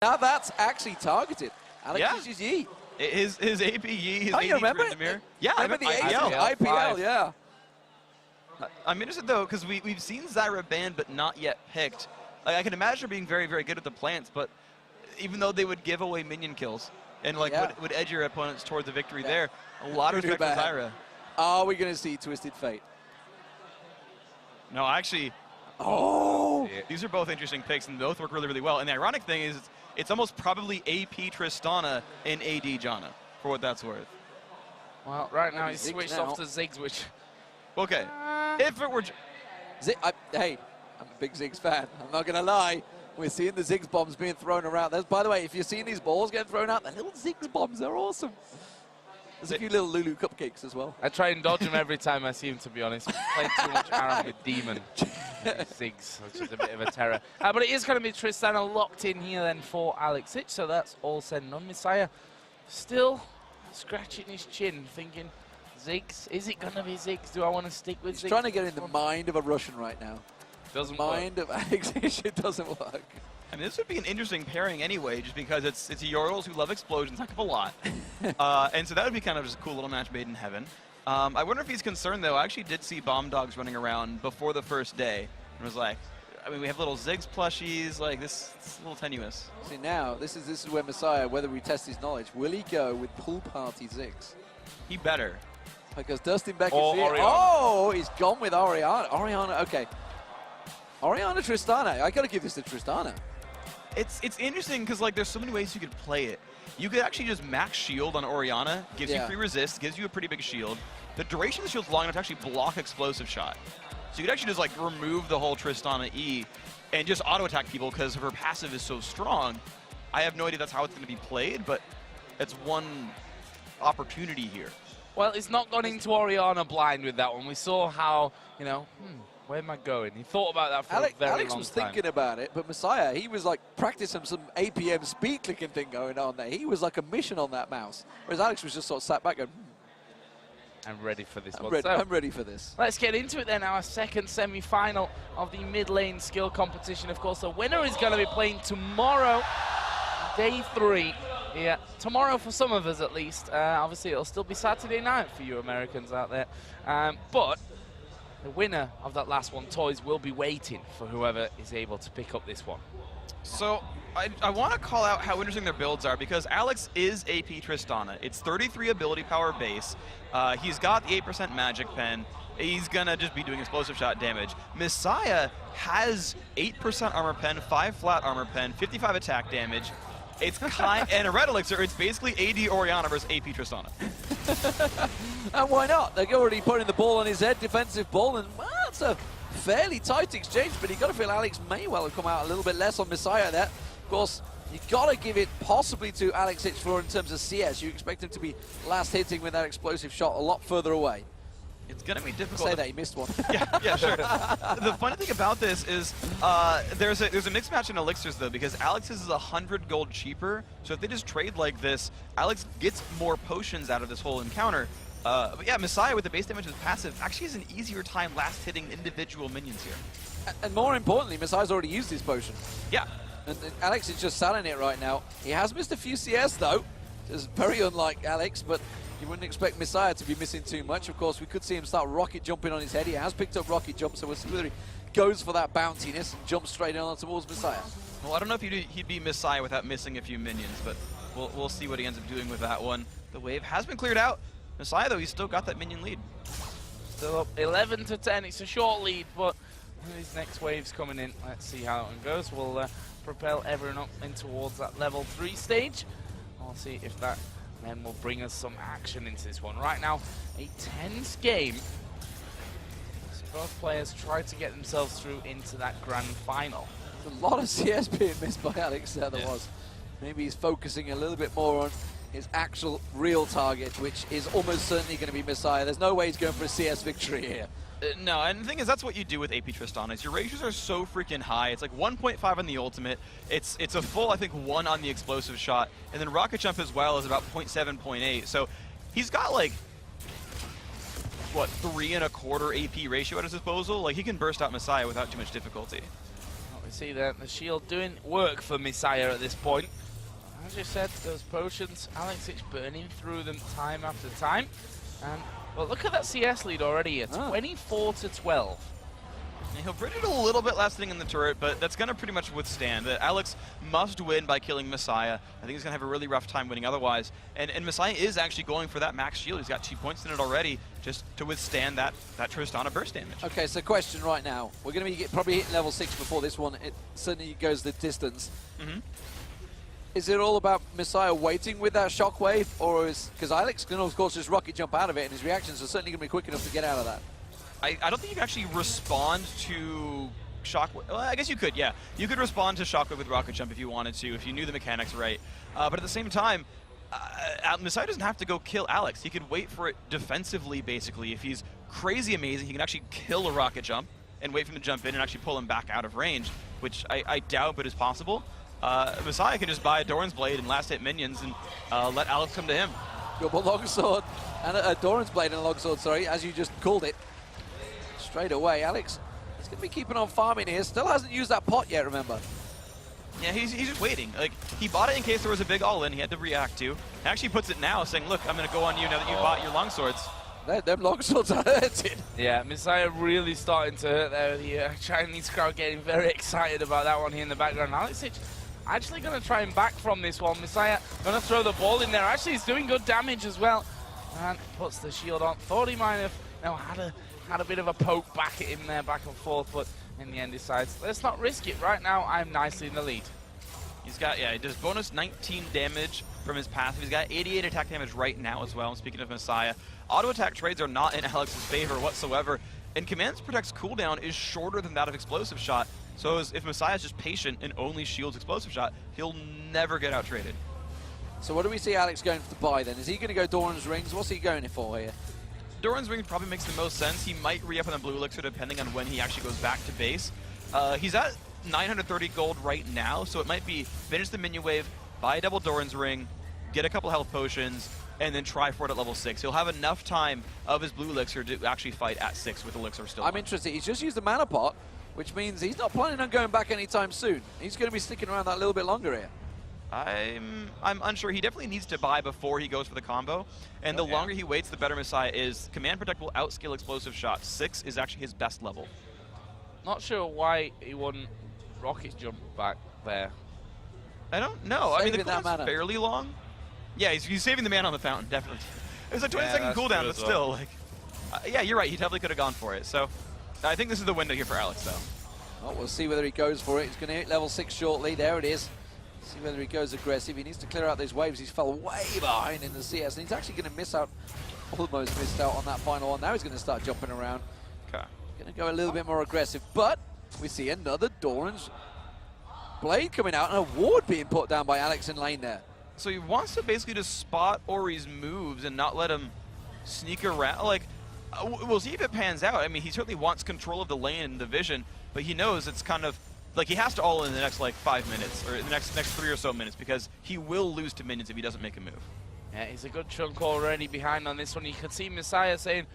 Now that's actually targeted. Alex is Yi. His AP Yi, his you remember AD Mirror. Yeah, remember the IPL. IPL, yeah. I'm interested though, because we've seen Zyra banned but not yet picked. Like, I can imagine her being very, very good with the plants, but even though they would give away minion kills and like would edge your opponents towards the victory there, a lot of respect for Zyra. Are we going to see Twisted Fate? No, actually. Oh! These are both interesting picks and both work really, really well. And the ironic thing is, it's almost probably AP Tristana and AD Janna, for what that's worth. Well, right now he's switched off to Ziggs, which... Okay, if it were... Hey, I'm a big Ziggs fan. I'm not going to lie. We're seeing the Ziggs bombs being thrown around. By the way, if you're seeing these balls getting thrown out, the little Ziggs bombs, they're awesome. There's a few little Lulu cupcakes as well. I try and dodge them every time I see him, to be honest. Playing too much Aram with Demon. Ziggs, which is a bit of a terror. But it is going to be Tristana locked in here then for ALLSTAR, so that's all said and done. Misaya still scratching his chin, thinking, Ziggs, is it going to be Ziggs? Do I want to stick with Ziggs? He's trying to get in the mind of a Russian right now. Doesn't mind work. of Alex, it doesn't work. I mean, this would be an interesting pairing anyway, just because it's Yordles who love explosions heck of a lot. And so that would be kind of just a cool little match made in heaven. I wonder if he's concerned, though. I actually did see Bomb Dogs running around before the first day. And was like, I mean, we have little Ziggs plushies. Like, this is a little tenuous. See, now, this is where Misaya, whether we test his knowledge, will he go with pool party Ziggs? He better. Because Dustin Beck is here. Orianna. Oh, he's gone with Orianna. Orianna, okay. Orianna Tristana. I got to give this to Tristana. It's interesting because like there's so many ways you could play it. You could actually just max shield on Orianna, gives you free resist, gives you a pretty big shield. The duration of the shield's long enough to actually block explosive shot. So you could actually just like remove the whole Tristana E and just auto attack people because her passive is so strong. I have no idea that's how it's going to be played, but it's one opportunity here. Well, it's not gone into Orianna blind with that one. We saw how, you know, where am I going? He thought about that for a very long time. Alex was thinking about it, but Misaya, he was like practicing some APM speed clicking thing going on there. He was like a mission on that mouse. Whereas Alex was just sort of sat back going, I'm ready for this one. I'm ready for this. Let's get into it then. Our second semi-final of the mid-lane skill competition. Of course, the winner is going to be playing tomorrow, day 3. Yeah, tomorrow for some of us at least. Obviously, it'll still be Saturday night for you Americans out there. But the winner of that last one, Toys, will be waiting for whoever is able to pick up this one. So I want to call out how interesting their builds are because Alex is AP Tristana. It's 33 ability power base. He's got the 8% magic pen. He's going to just be doing explosive shot damage. Misaya has 8% armor pen, 5 flat armor pen, 55 attack damage. It's and a red elixir. It's basically AD Orianna versus AP Tristana. And why not? They're already putting the ball on his head, defensive ball, and well, it's a fairly tight exchange, but you got to feel Alex may well have come out a little bit less on Misaya there. Of course, you got to give it possibly to Alex Hitchfloor in terms of CS. You expect him to be last hitting with that explosive shot a lot further away. It's going to be difficult. Say that, he missed one. yeah, sure. The funny thing about this is there's a mixed match in elixirs, though, because Alex's is 100 gold cheaper. So if they just trade like this, Alex gets more potions out of this whole encounter. But yeah, Misaya with the base damage of passive actually has an easier time last hitting individual minions here. And more importantly, Misaya's already used his potion. Yeah. And Alex is just sat in it right now. He has missed a few CS, though. It's very unlike Alex, but you wouldn't expect Misaya to be missing too much. Of course, we could see him start rocket jumping on his head. He has picked up rocket jump, so we'll see whether he goes for that bounciness and jumps straight on towards Misaya. Well, I don't know if he'd be Misaya without missing a few minions, but we'll see what he ends up doing with that one. The wave has been cleared out. Misaya, though, he's still got that minion lead. Still up 11 to 10. It's a short lead, but these next waves coming in. Let's see how it goes. We'll propel everyone up in towards that level 3 stage. We'll see if that then will bring us some action into this one. Right now, a tense game. So both players try to get themselves through into that grand final. There's a lot of CS being missed by Alex there was. Maybe he's focusing a little bit more on his actual real target, which is almost certainly going to be Misaya. There's no way he's going for a CS victory here. No, and the thing is, that's what you do with AP Tristana, is your ratios are so freaking high. It's like 1.5 on the ultimate. It's a full, I think, 1 on the explosive shot. And then rocket jump as well is about 0.7, 0.8. So he's got like, what, 3 1/4 AP ratio at his disposal? Like, he can burst out Misaya without too much difficulty. We see the shield doing work for Misaya at this point. As you said, those potions, ALLSTAR burning through them time after time. But look at that CS lead already here, 24 to 12. And he'll bridge it a little bit last thing in the turret, but that's going to pretty much withstand. Alex must win by killing Misaya. I think he's going to have a really rough time winning otherwise. And Misaya is actually going for that max shield. He's got 2 points in it already just to withstand that Tristana burst damage. Okay, so question right now. We're going to be probably hitting level 6 before this one. It certainly goes the distance. Is it all about Misaya waiting with that shockwave, or is... Because Alex can, of course, just rocket jump out of it, and his reactions are certainly going to be quick enough to get out of that. I don't think you can actually respond to Shockwave. Well, I guess you could, yeah. You could respond to Shockwave with Rocket Jump if you wanted to, if you knew the mechanics right. But at the same time, Misaya doesn't have to go kill Alex. He could wait for it defensively, basically. If he's crazy amazing, he can actually kill a Rocket Jump and wait for him to jump in and actually pull him back out of range, which I doubt, but is possible. Misaya can just buy a Doran's Blade and last hit minions and let Alex come to him. Got a longsword and a Doran's Blade and a longsword, sorry, as you just called it. Straight away, Alex is going to be keeping on farming here. Still hasn't used that pot yet, remember. Yeah, he's just waiting. Like, he bought it in case there was a big all-in he had to react to. He actually puts it now, saying, look, I'm going to go on you now that you bought your longswords. Them longswords are hurting. Yeah, Misaya really starting to hurt there. The Chinese crowd getting very excited about that one here in the background. ALLSTAR actually going to try and back from this one. Misaya going to throw the ball in there. Actually, he's doing good damage as well. And puts the shield on. Thought he might have had a bit of a poke back at him there, back and forth, but in the end decides, let's not risk it. Right now, I'm nicely in the lead. He's got, yeah, he does bonus 19 damage from his passive. He's got 88 attack damage right now as well. Speaking of Misaya, auto attack trades are not in Alex's favor whatsoever, and Command's Protect's cooldown is shorter than that of Explosive Shot. So if Messiah's just patient and only shields Explosive Shot, he'll never get out traded. So what do we see Alex going to buy then? Is he going to go Doran's Rings? What's he going for here? Doran's Ring probably makes the most sense. He might re-up on the Blue Elixir depending on when he actually goes back to base. He's at 930 gold right now, so it might be finish the minion wave, buy a double Doran's Ring, get a couple health potions, and then try for it at level 6. He'll have enough time of his Blue Elixir to actually fight at 6 with Elixir still I'm on. interested. He's just used the mana pot, which means he's not planning on going back anytime soon. He's going to be sticking around that little bit longer here. I'm unsure. He definitely needs to buy before he goes for the combo, and the longer he waits, the better Misaya is. Command Protect will outscale Explosive Shot. 6 is actually his best level. Not sure why he wouldn't rocket jump back there. I don't know. I mean, the that cooldown's mana. fairly long. Yeah, he's saving the mana on the fountain, definitely. It was a 20-second cooldown, but still, like, yeah, you're right. He definitely could have gone for it. So, I think this is the window here for Alex, though. Well, we'll see whether he goes for it. He's going to hit level 6 shortly. There it is. See whether he goes aggressive. He needs to clear out those waves. He's fell way behind in the CS, and he's actually going to miss out, almost missed out on that final one. Now he's going to start jumping around. Okay. Going to go a little bit more aggressive, but we see another Doran's Blade coming out and a ward being put down by Alex in lane there. So he wants to basically just spot Ori's moves and not let him sneak around. Like, we'll see if it pans out. I mean, he certainly wants control of the lane and the vision, but he knows it's kind of like he has to all in the next like 5 minutes or the next 3 or so minutes because he will lose to minions if he doesn't make a move. Yeah, he's a good chunk already behind on this one. You can see Misaya saying,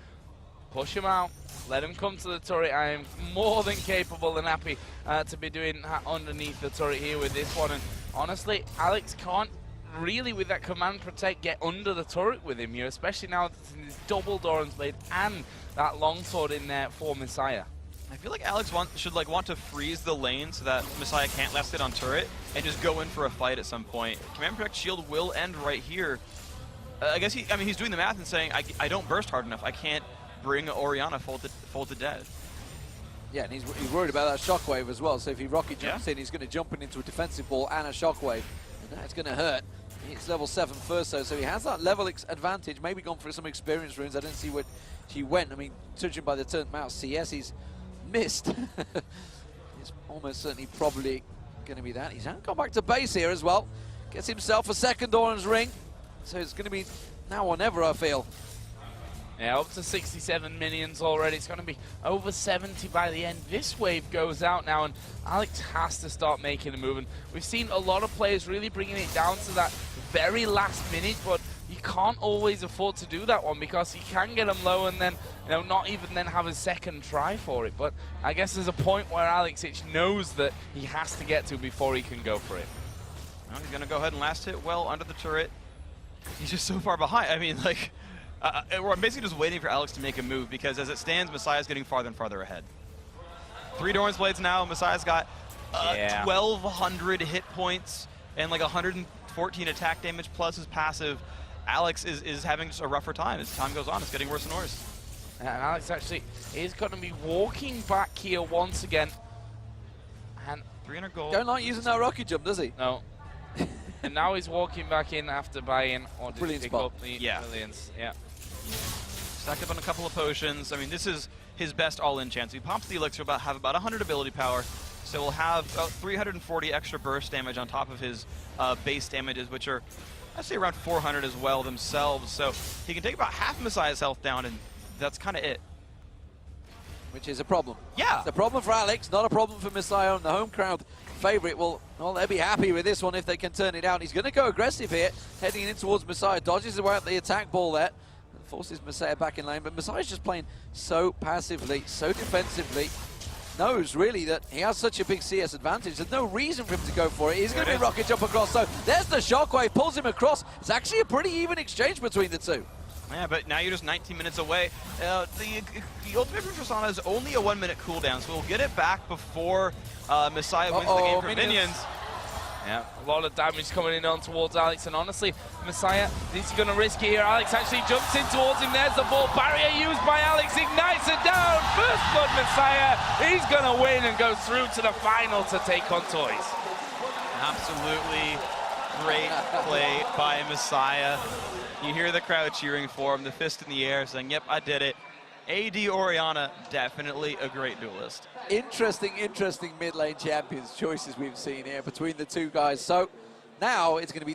push him out, let him come to the turret. I am more than capable and happy to be doing that underneath the turret here with this one. And honestly, Alex can't really, with that Command Protect, get under the turret with him here, especially now that there's double Doran's Blade and that longsword in there for Misaya. I feel like Alex should want to freeze the lane so that Misaya can't last hit on turret and just go in for a fight at some point. Command Protect shield will end right here. I guess he's doing the math and saying, I don't burst hard enough. I can't bring Orianna full to dead. Yeah, and he's worried about that shockwave as well. So if he rocket jumps in, he's going to jump into a defensive ball and a shockwave, and that's going to hurt. It's level 7 first, so he has that level advantage. Maybe gone for some experience runes. I didn't see what he went. I mean, judging by the turn mouse CS, he's missed. It's almost certainly probably going to be that. He's gone back to base here as well. Gets himself a second Doran's Ring. So it's going to be now or never, I feel. Yeah, up to 67 minions already. It's going to be over 70 by the end. This wave goes out now, and Alex has to start making a move. And we've seen a lot of players really bringing it down to that very last minute, but you can't always afford to do that one because you can get them low and then, not even then have a second try for it. But I guess there's a point where Alexic knows that he has to get to before he can go for it. Well, he's going to go ahead and last hit well under the turret. He's just so far behind. I mean, like, we're basically just waiting for Alex to make a move because as it stands, Misaya's getting farther and farther ahead. 3 Doran's Blades now. Misaya's got 1,200 hit points and like 114 attack damage plus his passive. Alex is having just a rougher time. As time goes on, it's getting worse and worse. And Alex actually is going to be walking back here once again. And 300 gold. Don't like using that rocket jump, does he? no. And now he's walking back in after buying or did Brilliant pick spot. up the millions. Yeah. Stacked up on a couple of potions. I mean, this is his best all-in chance. He pops the elixir, have about 100 ability power, so we'll have about 340 extra burst damage on top of his base damages, which are, I'd say, around 400 as well themselves. So he can take about half Misaya's health down, and that's kind of it. Which is a problem. Yeah. It's a problem for Alex, not a problem for Misaya, and the home crowd favorite will, well, they'll be happy with this one if they can turn it out. He's going to go aggressive here, heading in towards Misaya, dodges away at the attack ball there, and forces Misaya back in lane, but Misaya's just playing so passively, so defensively, knows really that he has such a big CS advantage. There's no reason for him to go for it. He's going to be rocket jump across, so there's the shockwave, pulls him across. It's actually a pretty even exchange between the two. Yeah, but now you're just 19 minutes away. The Ultimate Persona is only a 1-minute cooldown, so we'll get it back before Misaya wins the game for minions. Yeah, a lot of damage coming in on towards Alex, and honestly, Misaya is going to risk it here. Alex actually jumps in towards him. There's the ball barrier used by Alex, ignites it down. First blood, Misaya. He's going to win and go through to the final to take on Toys. Absolutely great play by Misaya. You hear the crowd cheering for him, the fist in the air, saying, yep, I did it. AD Orianna, definitely a great duelist. Interesting mid lane champions choices we've seen here between the two guys. So now it's going to be